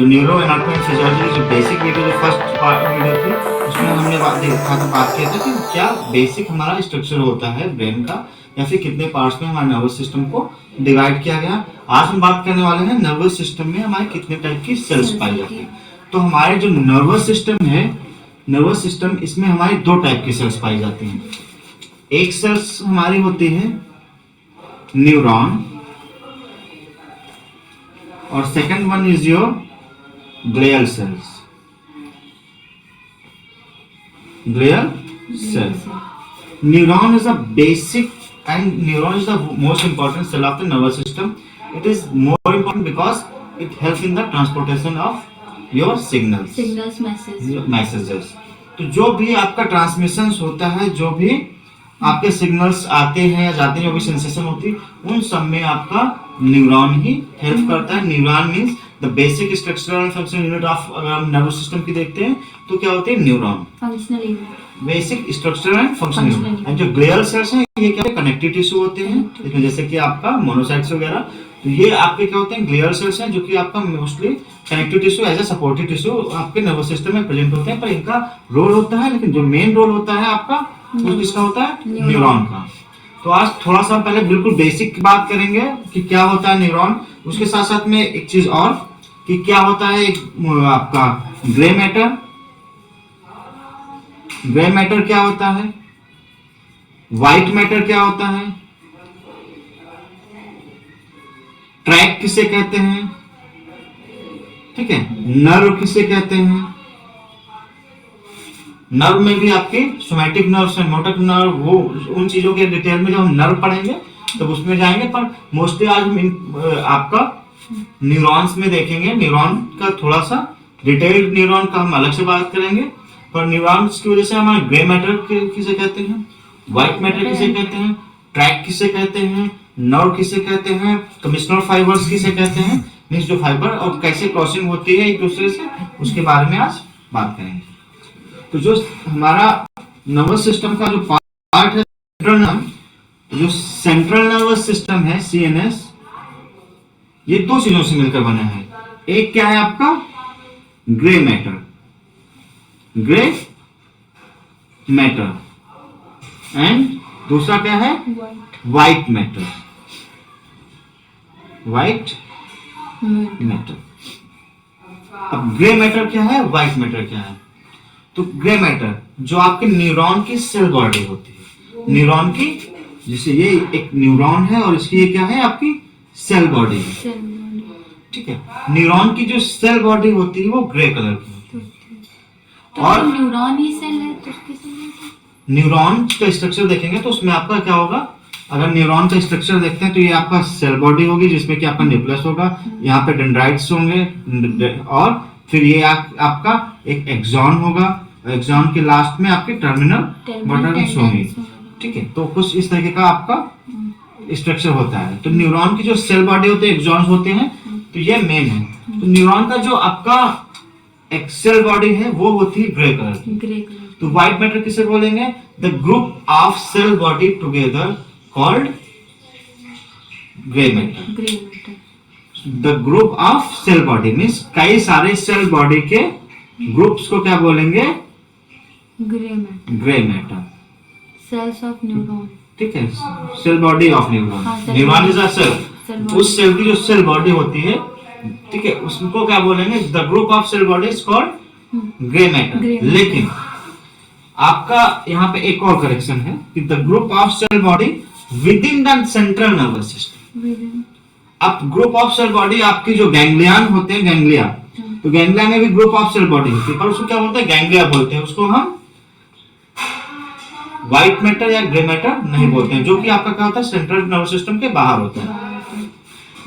Neuro anatomy and physiology जो basic video जो first part video थी उसमें हमने बात किया था कि क्या बेसिक हमारा स्ट्रक्चर होता है ब्रेन का, या फिर कितने पार्ट्स में हमारे नर्वस सिस्टम को डिवाइड किया गया। आज हम बात करने वाले हैं नर्वस सिस्टम में हमारे कितने टाइप की सेल्स पाई जाती है। तो हमारे जो नर्वस सिस्टम है, नर्वस सिस्टम इसमें हमारी दो टाइप की सेल्स पाई जाती हैं। एक सेल्स हमारी होती है न्यूरॉन और second one is your glial cells. Glial cells. Neuron is a basic and neuron is the most important cell of the nervous system. It is more important because it helps in the transportation of your signals. Messages. तो जो भी आपका transmission होता है, जो भी आपके signals आते हैं या जाते हैं, जो भी सेंसेशन होती है, उन सब में आपका न्यूरॉन ही हेल्प करता है। Neuron means the basic structural and functional unit of, अगर हम नर्वस सिस्टम की देखते हैं तो क्या होते हैं neuron, functional unit, basic structural and functional unit. And जो ग्लियल सेल्स हैं ये क्या कनेक्टिव टिश्यू होते हैं, इसमें जैसे कि आपका मोनोसाइट्स वगैरह, तो ये आपके क्या होते हैं ग्लियल सेल्स हैं, जो कि आपका mostly connective tissue as a supportive tissue आपके नर्वस सिस्टम में प्रेजेंट होते हैं, पर इनका रोल होता है, लेकिन जो मेन रोल होता है आपका वो किसका होता है, न्यूरॉन का। तो आज थोड़ा सा पहले बिल्कुल बेसिक की बात करेंगे कि क्या होता है न्यूरॉन, उसके साथ साथ में एक चीज और कि क्या होता है आपका ग्रे मैटर। ग्रे मैटर क्या होता है, व्हाइट मैटर क्या होता है, ट्रैक किसे कहते हैं, ठीक है, नर्व किसे कहते हैं। नर्व में भी आपके सोमैटिक नर्व और मोटर नर्व, वो उन चीजों के डिटेल में जब हम नर्व पढ़ेंगे तब उसमें जाएंगे, पर मोस्टली आज हम आपका न्यूरॉन्स में देखेंगे। न्यूरॉन का थोड़ा सा डिटेल्ड न्यूरॉन का हम अलग से बात करेंगे, पर न्यूरॉन्स की वजह से हमारे ग्रे मैटर किसे कहते हैं, व्हाइट मैटर किसे कहते हैं, ट्रैक किसे कहते हैं, नर्व किसे कहते हैं, कमिश्नर फाइबर्स किसे कहते हैं, मींस जो फाइबर और कैसे क्रॉसिंग होती है एक दूसरे से, उसके बारे में आज बात करेंगे। तो जो हमारा नर्वस सिस्टम का जो पार्ट है जो सेंट्रल नर्वस सिस्टम है CNS, ये दो चीजों से मिलकर बना है। एक क्या है आपका grey matter, grey matter, and दूसरा क्या है व्हाइट मैटर, व्हाइट मैटर। अब ग्रे मैटर क्या है, व्हाइट मैटर क्या है। तो ग्रे मैटर जो आपके न्यूरॉन की सेल बॉडी होती है, न्यूरॉन की, जैसे ये एक न्यूरॉन है और इसकी ये क्या है आपकी सेल बॉडी है, ठीक है। न्यूरॉन की जो सेल बॉडी होती है वो ग्रे कलर की होती है। तो और न्यूरॉन ही सेल है तो न्यूरॉन का स्ट्रक्चर देखेंगे तो उसमें आपका क्या होगा, अगर न्यूरॉन का स्ट्रक्चर देखते हैं तो ये आपका सेल बॉडी होगी जिसमें कि आपका न्यूक्लियस होगा, यहाँ पे डेंड्राइट्स होंगे और फिर ये आपका एक एक्सॉन होगा, एक्सॉन के लास्ट में आपके टर्मिनल बटन्स होंगे, ठीक है। तो कुछ इस तरीके का आपका स्ट्रक्चर होता है। तो न्यूरॉन की जो सेल बॉडी होते हैं एक्सॉन्स होते हैं, तो ये मेन है। तो न्यूरॉन का जो आपका एक सेल बॉडी है वो होती है ग्रे कलर की। तो व्हाइट मैटर किसे बोलेंगे, the group of cell body together called grey matter. The group of cell body means कई सारे सेल बॉडी के ग्रुप्स को क्या बोलेंगे, grey matter. Cells of neuron, ठीक है, cell body of neuron. Neuron is a cell, उस cell की जो सेल बॉडी होती है, ठीक है, उसको क्या बोलेंगे, the group of cell body is called grey matter. लेकिन आपका यहाँ पे एक और करेक्शन है कि the group of cell body within the central nervous system. अब ग्रुप ऑफ सेल बॉडी आपकी जो गैंग्लियन होते हैं, गैंग्लिया, तो गैंग्लिया में भी ग्रुप ऑफ सेल बॉडी होती है, पर उसको क्या बोलते हैं, गैंग्लिया बोलते हैं, उसको हम व्हाइट मैटर या ग्रे मैटर नहीं बोलते हैं, जो कि आपका क्या होता है सेंट्रल नर्वस सिस्टम के बाहर होता है।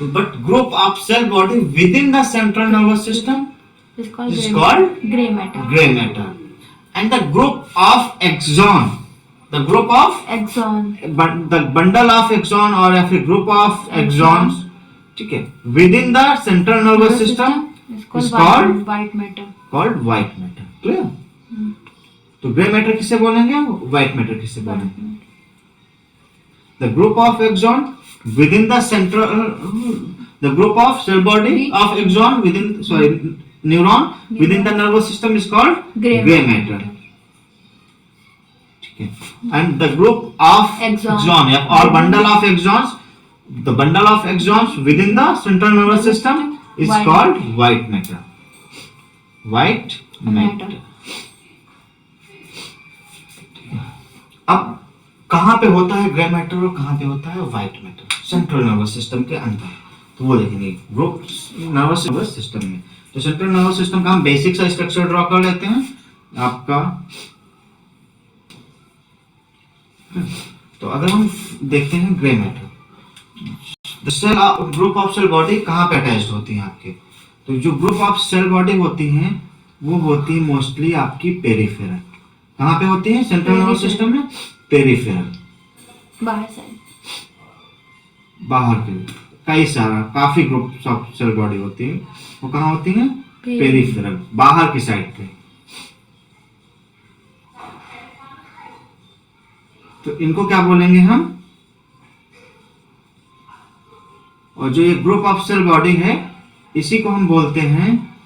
But group of cell body within the central nervous system is called grey matter. Grey matter. And the group of axon, the group of axon, the bundle of axon और या फिर group of axons, ठीक है, within the central nervous system is called white matter, called white matter. Clear. तो grey matter किसे बोलेंगे, white matter किसे बोलेंगे, the group of axon within the central, the group of cell body of axon within, sorry neuron within the nervous system is called gray matter. ठीक है. And the group of axon or bundle of axons, the bundle of axons within the central nervous system is called white matter. White matter. अब कहाँ पे होता है grey matter और कहाँ पे होता है white matter? Central nervous system के अंदर. तो वो देखेंगे ग्रुप नर्वस सिस्टम में. तो सेंट्रल नर्वस सिस्टम का हम बेसिक सा स्ट्रक्चर ड्रॉ कर लेते हैं आपका. तो अगर हम देखते हैं grey matter, the cell group of cell body कहाँ पे अटैच्ड होती है आपके? तो जो ग्रुप ऑफ सेल बॉडी होती हैं वो होती है मोस्टली आपकी पेरिफेरल. कहाँ पे होती है सेंट्रल नर्वस सिस्टम में? पेरिफेरल. बाहर साइड, बाहर के कई सारा काफी ग्रुप ऑफ सेल बॉडी होती है. वो कहाँ होती है? पेरिफेरल, बाहर की साइड पे. तो इनको क्या बोलेंगे हम? और जो ये ग्रुप ऑफ सेल बॉडी है इसी को हम बोलते हैं,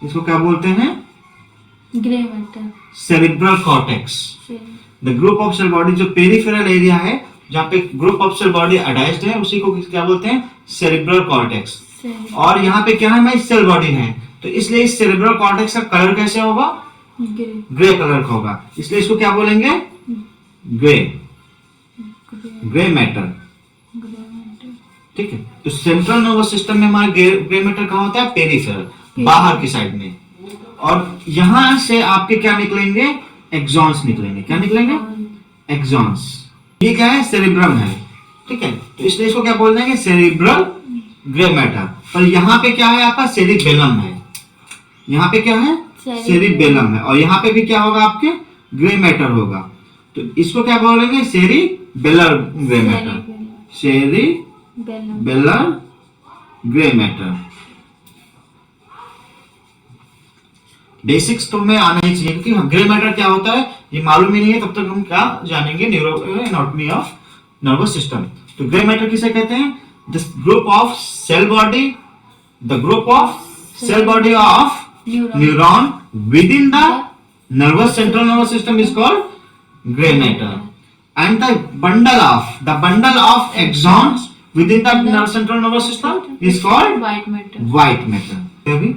इसको क्या बोलते हैं? Grey matter. Cerebral cortex. The group of cell body जो पेरिफेरल एरिया है जहाँ पे group of cell body attached है उसी को क्या बोलते हैं? Cerebral cortex. और यहाँ पे क्या है? हमारी सेल बॉडी है. तो इसलिए इस सेरिब्रल कॉर्टेक्स का कलर कैसे होगा? ग्रे कलर का होगा. इसलिए इसको क्या बोलेंगे? ग्रे. Grey matter. ठीक है. तो सेंट्रल नर्वस सिस्टम में हमारा ग्रे मैटर कहाँ होता है? पेरिफेरल, बाहर की साइड में. और यहां से आपके क्या निकलेंगे? एक्सॉन्स निकलेंगे. क्या निकलेंगे? एक्सॉन्स. ये क्या है? सेरिब्रम है. ठीक है. तो इसलिए इसको क्या बोल देंगे? Cerebral grey matter. और यहाँ पे क्या है आपका? सेरिबेलम है. यहाँ पे क्या है? सेरिबेलम है. और यहाँ पे भी क्या होगा आपके? ग्रे मैटर होगा. तो इसको क्या बोलेंगे? Cerebellar grey matter. Cerebellar grey matter. Basics तो हमें आना ही चाहिए क्योंकि ग्रे मैटर क्या होता है ये मालूम ही नहीं है. तब तक हम क्या जानेंगे? Anatomy of nervous system. तो ग्रे मैटर किसे कहते हैं? The group of cell body, the group of cell body of neuron within the nervous central nervous system is called gray matter. And the bundle of axons within the central nervous system is called white matter. अभी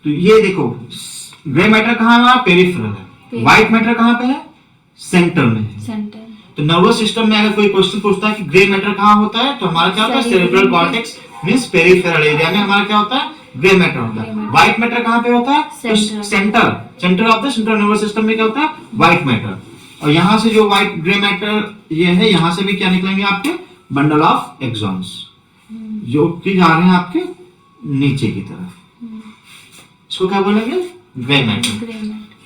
तो ये देखो grey matter कहाँ है? Peripheral है. White matter कहाँ पे है? सेंटर में है. सेंटर. तो नर्वस सिस्टम में अगर कोई क्वेश्चन पूछता है कि ग्रे मैटर कहाँ होता है तो हमारा क्या होता है? Cerebral cortex means peripheral area में हमारा क्या होता है? ग्रे मैटर होता है. व्हाइट मैटर कहाँ पे होता है? Centre of the central nervous system में क्या होता है? White matter. और यहाँ से जो व्हाइट ग्रे मैटर ये है यहाँ से भी क्या निकलेंगे आपके? बंडल ऑफ एक्सॉन्स जो कि जा रहे हैं आपके नीचे की तरफ. इसको क्या बोलेंगे? Grey matter.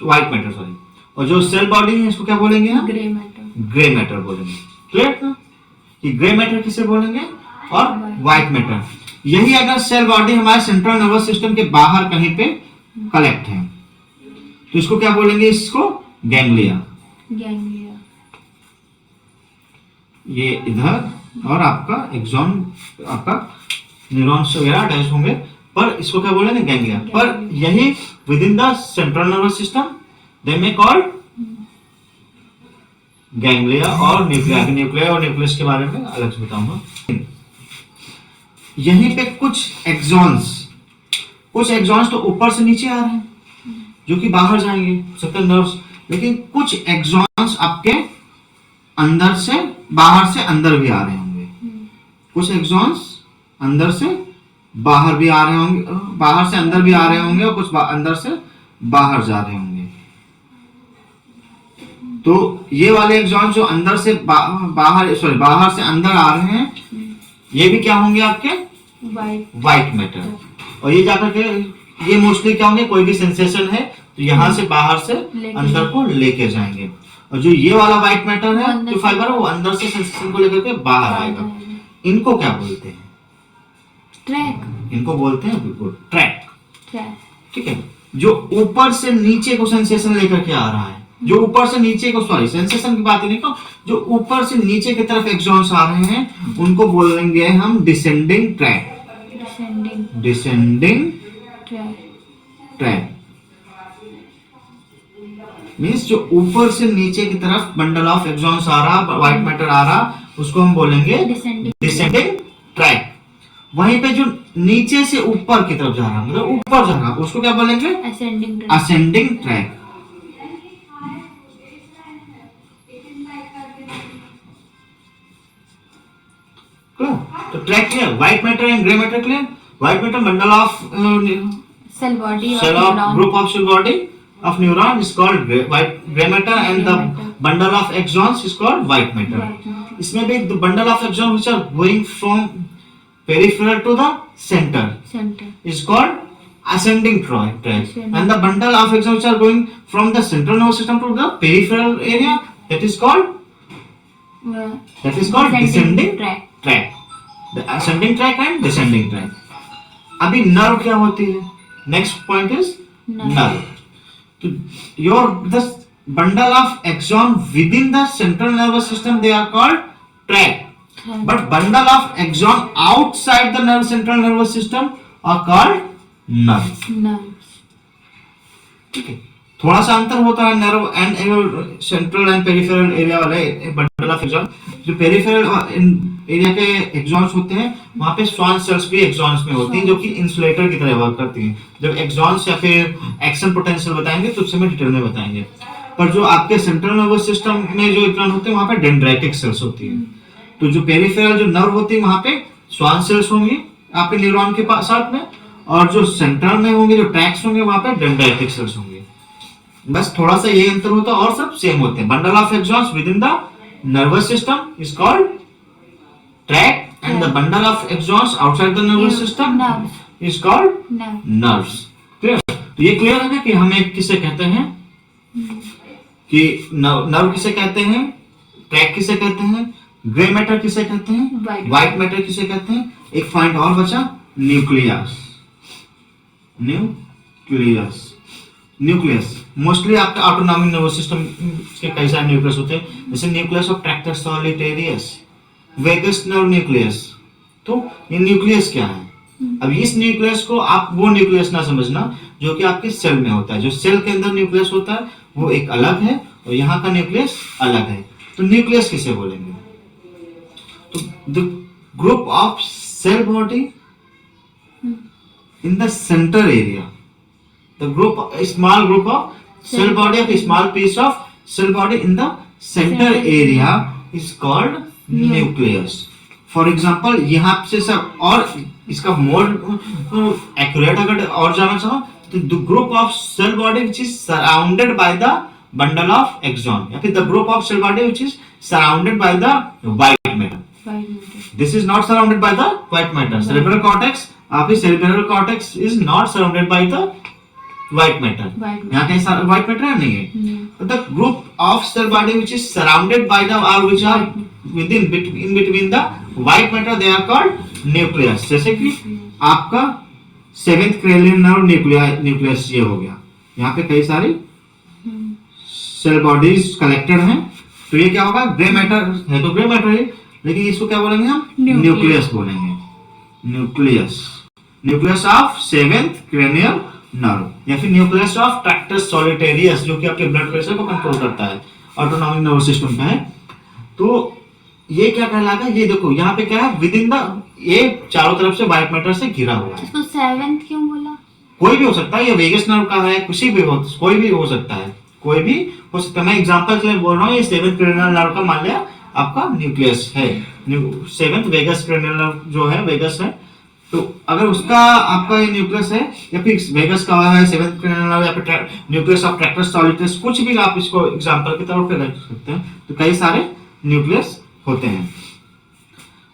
White matter sorry. और जो सेल बॉडी है इसको क्या बोलेंगे हम? ग्रे मैटर बोलेंगे. क्लियर ना कि ग्रे मैटर किसे बोलेंगे और व्हाइट मैटर. यही अगर सेल बॉडी हमारे सेंट्रल नर्वस सिस्टम के बाहर कहीं पे कलेक्ट है तो इसको क्या बोलेंगे? इसको गैंग्लिया. ये इधर और आपका एक्सॉन आपका न्यूरॉन्स वगैरह अटैच होंगे पर इसको क्या बोलेंगे? गैंग्लिया. पर यही with in the central nervous system they may called ganglia और न्यूक्लिया. न्यूक्लिया और न्यूक्लियस के बारे में अलग से बताऊंगा. यहीं पे कुछ एक्सॉन्स तो ऊपर से नीचे आ रहे हैं जो कि बाहर जाएंगे सेंट्रल नर्व्स. लेकिन कुछ एक्सॉन्स आपके अंदर से बाहर से अंदर भी आ रहे होंगे. कुछ एक्सॉन्स अंदर से बाहर भी आ रहे होंगे, बाहर से अंदर भी आ रहे होंगे और कुछ अंदर से बाहर जा रहे होंगे. तो ये वाले एक्सॉन्स जो अंदर से बाहर से अंदर आ रहे हैं ये भी क्या होंगे? आपके व्हाइट मैटर. और ये जाकर के ये मोस्टली क्या होंगे? कोई भी सेंसेशन है तो यहाँ से बाहर से अंदर को लेके जाएंगे. और जो ये वाला व्हाइट मैटर है जो फाइबर है वो अंदर से सेंसेशन को लेकर के बाहर आएगा. इनको क्या बोलते हैं? ट्रैक. इनको बोलते हैं बिल्कुल ट्रैक. ठीक है. जो ऊपर से नीचे को सेंसेशन लेकर के आ रहा है, जो ऊपर से नीचे को सेंसेशन की बात ही नहीं को, जो ऊपर से नीचे की तरफ एक्सॉन्स आ रहे हैं उनको बोलेंगे हम descending tract. Descending tract track means जो ऊपर से नीचे की तरफ बंडल ऑफ एक्सॉन्स आ रहा, व्हाइट मैटर आ रहा, उसको हम बोलेंगे डिसेंडिंग ट्रैक। वहीं पे जो नीचे से ऊपर की तरफ जा रहा, मतलब ऊपर जा रहा, उसको क्या बोलेंगे? Ascending track. Ascending track. तो track clear, white matter and grey matter clear. White matter bundle of cell body cell of group of cell body of neuron is called gray matter and the bundle of axons is called white matter. इसमें भी the bundle of axons which are going from peripheral to the center is called ascending track, and the bundle of axons which are going from the central nervous system to the peripheral area that is called descending track. The ascending track and descending track. अभी nerve क्या होती है? Next point is nerve. So the bundle of axon within the central nervous system, they are called tract. But bundle of axon outside the central nervous system are called nerves. ठीक है, थोड़ा सा अंतर होता है nerve and central and peripheral area वाले bundle of axon. जो peripheral area के एक्सॉन्स होते हैं, वहां पे स्वान सेल्स भी एक्सॉन्स में होती हैं, जो कि इंसुलेटर की तरह वर्क करती हैं। जब एक्सॉन्स या फिर एक्शन पोटेंशियल बताएंगे तो उससे मैं डिटेल में बताएंगे। पर जो आपके सेंट्रल नर्वस सिस्टम में जो एक्सॉन होते हैं, वहां पे डेंड्राइटिक सेल्स होती है। तो जो पेरिफेरल जो नर्व होती है, वहां पे स्वान सेल्स होंगी आपके न्यूरॉन के साथ में, और जो सेंट्रल में होंगे, जो ट्रैक्स होंगे, वहां पे डेंड्राइटिक सेल्स होंगे। बस थोड़ा सा ये अंतर होता है, और सब सेम होते हैं। Bundle of axons within the nervous system is called tract and the bundle of axons outside the nervous system is called nerves. Clear? तो ये क्लियर है कि हमें किसे कहते हैं, कि नर्व किसे कहते हैं, ट्रैक किसे कहते हैं, ग्रे मैटर किसे कहते हैं, व्हाइट मैटर किसे कहते हैं। एक पॉइंट और बचा, न्यूक्लियस। न्यूक्लियस मोस्टली आपका ऑटोनॉमिक नर्वस सिस्टम के कई सारे न्यूक्लियस होते हैं, जैसे nucleus of tractus solitarius, vagus nerve nucleus. तो ये न्यूक्लियस क्या है? अब इस न्यूक्लियस को आप वो न्यूक्लियस ना समझना जो कि आपके सेल में होता है। जो सेल के अंदर न्यूक्लियस होता है वो एक अलग है, और यहाँ का न्यूक्लियस अलग है। तो न्यूक्लियस किसे बोलेंगे? तो the group of cell body in the centre area, the group, a small group of cell body of a small piece of cell body in the center area is called nucleus. For example, यहाँ से सब, और इसका more accurate अगर और जाना चाहो तो the group of cell body which is surrounded by the bundle of axon, या फिर the group of cell body which is surrounded by the white matter. This is not surrounded by the white matter. Cerebral cortex, आपकी cerebral cortex is not surrounded by the white matter. यहाँ कहीं white matter है? नहीं है। The group of cell body which is surrounded by the, or which are in between the white matter, they are called nucleus. जैसे कि आपका 7th cranial nerve nucleus ये हो गया। यहाँ पे कई सारी सेल बॉडीज कलेक्टेड हैं, तो ये क्या होगा? ग्रे मैटर है, तो ग्रे मैटर है, लेकिन इसको क्या बोलेंगे हम? न्यूक्लियस बोलेंगे। Nucleus of 7th cranial nerve, या फिर न्यूक्लियस ऑफ ट्रैक्टर सॉलिटेरियस, जो कि आपके ब्लड प्रेशर को कंट्रोल करता है, ऑटोनॉमिक नर्वस सिस्टम का है। तो ये क्या कहलाता है? ये देखो यहाँ पे क्या है, विद इन द, ये चारों तरफ से व्हाइट मैटर से घिरा हुआ है। इसको 7th क्यों बोला? कोई भी हो सकता है, ये वेगस नर्व का है, किसी भी हो, कोई भी हो सकता है, कोई भी हो सकता है। मैं एग्जांपल के लिए बोल रहा हूँ, ये 7th क्रेनियल नर्व का मान लिया आपका न्यूक्लियस है, 7th वेगस क्रेनियल नर्व जो है, वेगस है। तो अगर उसका आपका ये न्यूक्लियस है, या फिर वेगस का है 7th cranial nerve, या फिर न्यूक्लियस ऑफ ट्रैक्टर सॉलिटेरियस, कुछ भी आप इसको एग्जांपल के तौर पे रख सकते हैं। तो कई सारे न्यूक्लियस होते हैं।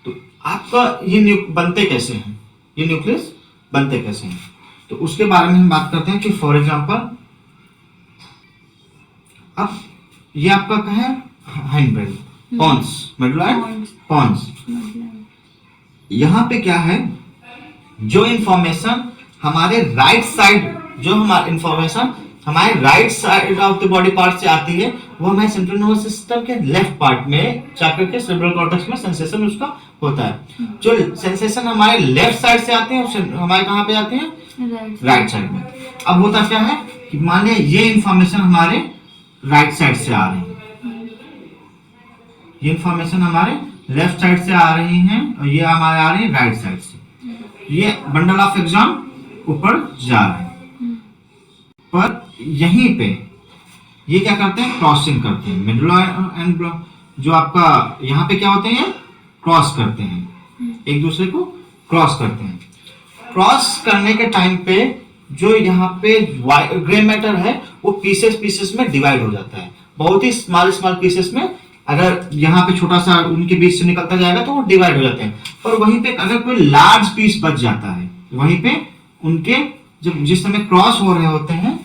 तो आपका ये बनते कैसे हैं, ये न्यूक्लियस बनते कैसे हैं, तो उसके बारे में हम बात करते हैं। कि फॉर एग्जांपल, अब ये आपका क्या है? Hind brain, pons, medulla pons. यहाँ पे क्या है? जो इंफॉर्मेशन हमारे राइट साइड, जो हमारा इंफॉर्मेशन हमारे right side of the body part से आती है, वो हमारे सेंट्रल नर्वस सिस्टम के लेफ्ट पार्ट में जाकर के सेरेब्रल कॉर्टेक्स में सेंसेशन उसका होता है। जो सेंसेशन हमारे लेफ्ट साइड से आते हैं हमारे कहाँ पे आते हैं, राइट साइड में। अब होता क्या है कि मान लिया ये इंफॉर्मेशन हमारे राइट साइड से आ रही है, ये इंफॉर्मेशन हमारे लेफ्ट साइड से आ रही है और ये हमारे आ रही है राइट साइड से। ये बंडल ऑफ एग्जाम ऊपर जा रहा है, पर यहीं पे ये क्या करते हैं, क्रॉसिंग करते हैं। मिडल एंड जो आपका यहाँ पे क्या होते हैं, क्रॉस करते हैं, एक दूसरे को क्रॉस करते हैं। क्रॉस करने के टाइम पे जो यहाँ पे ग्रे मैटर है वो पीसेस में डिवाइड हो जाता है, बहुत ही स्मॉल पीसेस में। अगर यहाँ पे छोटा सा उनके बीच से निकलता जाएगा तो वो डिवाइड हो जाते हैं, पर वहीं पे अगर कोई लार्ज पीस बच जाता है, वहीं पे उनके जब जिस समय क्रॉस हो रहे होते हैं,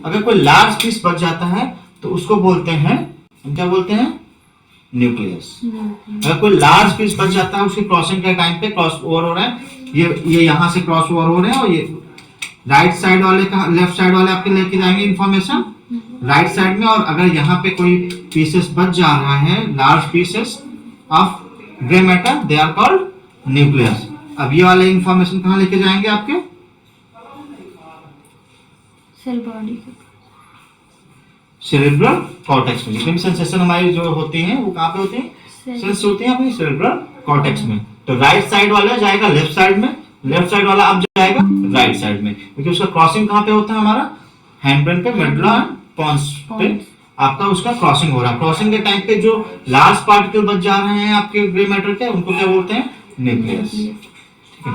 अगर कोई लार्ज पीस बच जाता है तो उसको बोलते हैं, क्या बोलते हैं, न्यूक्लियस। अगर कोई लार्ज पीस बच जाता है उसकी क्रॉसिंग के टाइम पे क्रॉस ओवर हो रहा है, ये यहाँ से क्रॉस ओवर हो रहे हैं और ये राइट साइड वाले का लेफ्ट साइड वाले आपके लेके जाएंगे इंफॉर्मेशन राइट साइड में। और अगर यहाँ पे कोई पीसेस बच जा रहा है, large pieces of grey matter, they are called nucleus. अब ये वाले इंफॉर्मेशन कहाँ लेके जाएंगे, आपके सेल बॉडी सेरेब्रल कॉर्टेक्स में। जितनी भी सेंसेशन हमारी जो होती हैं वो कहाँ पे होती हैं, सेंस होती हैं अपनी सेरेब्रल कॉर्टेक्स में। तो राइट साइड वाला जाएगा लेफ्ट साइड में, लेफ्ट साइड वाला अब जाएगा राइट साइड में, क्योंकि उसका क्रॉसिंग कहाँ पे होता है, हमारा हैंड ब्रेन पे, मेडुला एंड पोन्स पे आपका उसका क्रॉसिंग हो रहा है। क्रॉसिंग के टाइम पे जो लार्ज पार्टिकल बच जा रहे हैं आपके ग्रे मैटर के, उनको क्या बोलते हैं, न्यूक्लियस। ठीक है,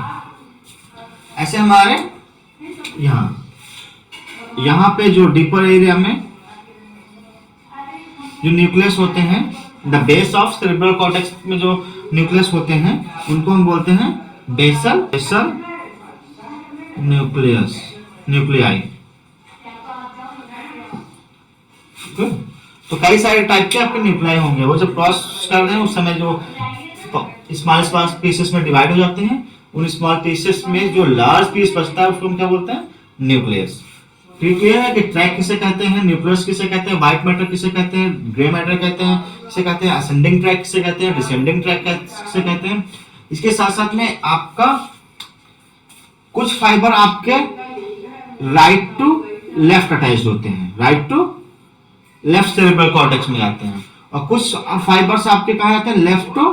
ऐसे हमारे यहाँ पे जो डीपर एरिया में जो न्यूक्लियस होते हैं, the base of cerebral cortex में जो न्यूक्लियस होते हैं उनको हम बोलते हैं बेसल न्यूक्लियाई। तो कई सारे टाइप के आपके न्यूक्लियाई होंगे, वो जब क्रॉस कर रहे हैं उस समय जो स्मॉल पीसेस में डिवाइड हो जाते हैं, उन स्मॉल पीसेस में जो लार्ज पीस बचता है उसको हम क्या बोलते हैं, न्यूक्लियस। ठीक है कि ट्रैक किसे कहते हैं, न्यूक्लियस किसे कहते हैं, व्हाइट मैटर किसे कहते हैं, ग्रे मैटर कहते हैं, किसे कहते हैं, असेंडिंग ट्रैक किसे कहते हैं, डिसेंडिंग ट्रैक किसे कहते हैं। इसके साथ साथ में आपका कुछ फाइबर आपके राइट टू लेफ्ट अटैच्ड होते हैं, right to left cerebral cortex में जाते हैं, और कुछ फाइबर्स आपके कहाँ जाते हैं, लेफ्ट टू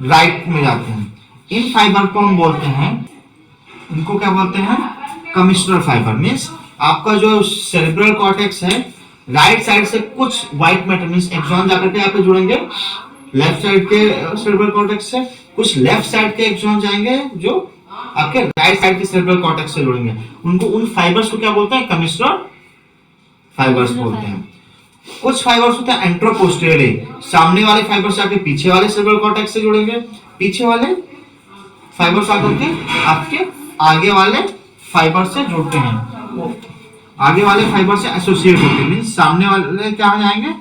राइट में जाते हैं। इन फाइबर को हम बोलते हैं, इनको क्या बोलते हैं, कमिस्ट्रल फाइबर। मीन्स आपका जो सेरेब्रल कॉर्टेक्स है, राइट साइड से कुछ व्हाइट मैटर मीन्स एक्सॉन जाकर के आप जुड़ेंगे लेफ्ट साइड के सेरेब्रल कॉर्टेक्स से, कुछ लेफ्ट साइड के एक्सॉन जाएंगे जो आपके राइट साइड के सेरेब्रल कॉर्टेक्स से जुड़ेंगे। उनको उन फाइबर्स को क्या बोलते हैं, कमिस्ट्रल फाइबर्स बोलते हैं। कुछ फाइबर्स होते हैं एंट्रोपोस्टेरियरली, सामने वाले फाइबर्स आके पीछे वाले सेरेब्रल कॉर्टेक्स से जुड़ेंगे, पीछे वाले फाइबर्स आकर के आपके आगे वाले फाइबर से जुड़ते हैं, आगे वाले फाइबर से एसोसिएट होते हैं। मींस सामने वाले कहाँ जाएंगे,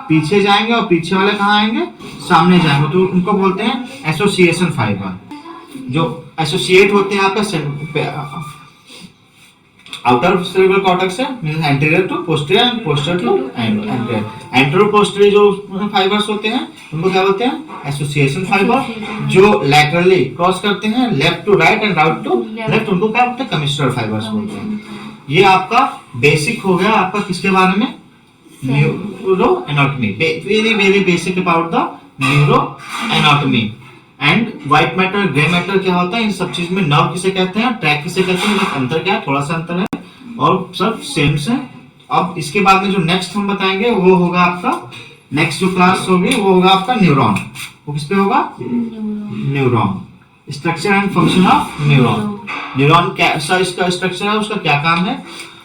पीछे जाएंगे, और पीछे वाले कहाँ आएंगे, सामने जाएंगे, तो उनको बोलते हैं एसोसिएशन फाइबर। जो एसोसिएट होते हैं आपका आउटर सेरेब्रल कॉर्टेक्स से, means anterior to posterior, posterior to anterior. Antero posterior जो फाइबर्स होते हैं उनको क्या बोलते हैं, एसोसिएशन फाइबर। जो लैटरली क्रॉस करते हैं left to right and right to left, उनको क्या बोलते हैं, कमिस्ट्रल फाइबर्स बोलते हैं। ये आपका बेसिक हो गया आपका किसके बारे में, neuro anatomy, very very basic about the neuro anatomy. And white matter, grey matter क्या होता है, इन सब चीज में नर्व किसे कहते हैं, ट्रैक किसे कहते हैं, अंतर क्या है, थोड़ा सा अंतर है और सब सेम से। अब इसके बाद में जो नेक्स्ट हम बताएंगे वो होगा आपका, नेक्स्ट जो क्लास होगी वो होगा आपका न्यूरॉन। वो किस पे होगा, neuron, structure and function of neuron. Neuron कैसा इसका स्ट्रक्चर है, उसका क्या काम है,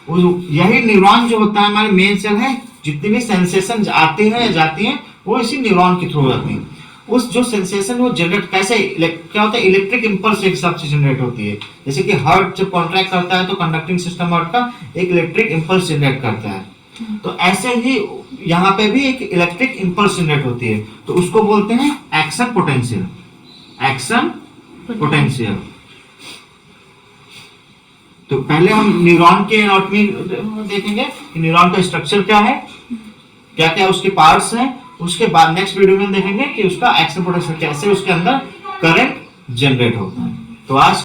यही न्यूरॉन जो होता है हमारे मेन सेल है, जितनी भी सेंसेशन आती है या जाती है वो इसी न्यूरॉन के थ्रू आती है। उस जो सेंसेशन वो जनरेट कैसे, क्या होता है, इलेक्ट्रिक इंपल्स एक हिसाब से जनरेट होती है। जैसे कि हार्ट जब कॉन्ट्रैक्ट करता है तो कंडक्टिंग सिस्टम हार्ट का एक इलेक्ट्रिक इंपल्स जनरेट करता है, तो ऐसे ही यहाँ पे भी एक इलेक्ट्रिक इंपल्स जनरेट होती है, तो उसको बोलते हैं एक्शन पोटेंशियल। एक्शन पोटेंशियल तो पहले हम न्यूरॉन के एनाटॉमी देखेंगे कि न्यूरॉन का स्ट्रक्चर क्या है, क्या क्या उसके पार्ट्स हैं। उसके बाद नेक्स्ट वीडियो में हम देखेंगे कि उसका एक्शन पोटेंशियल कैसे उसके अंदर करंट जनरेट होता है। तो आज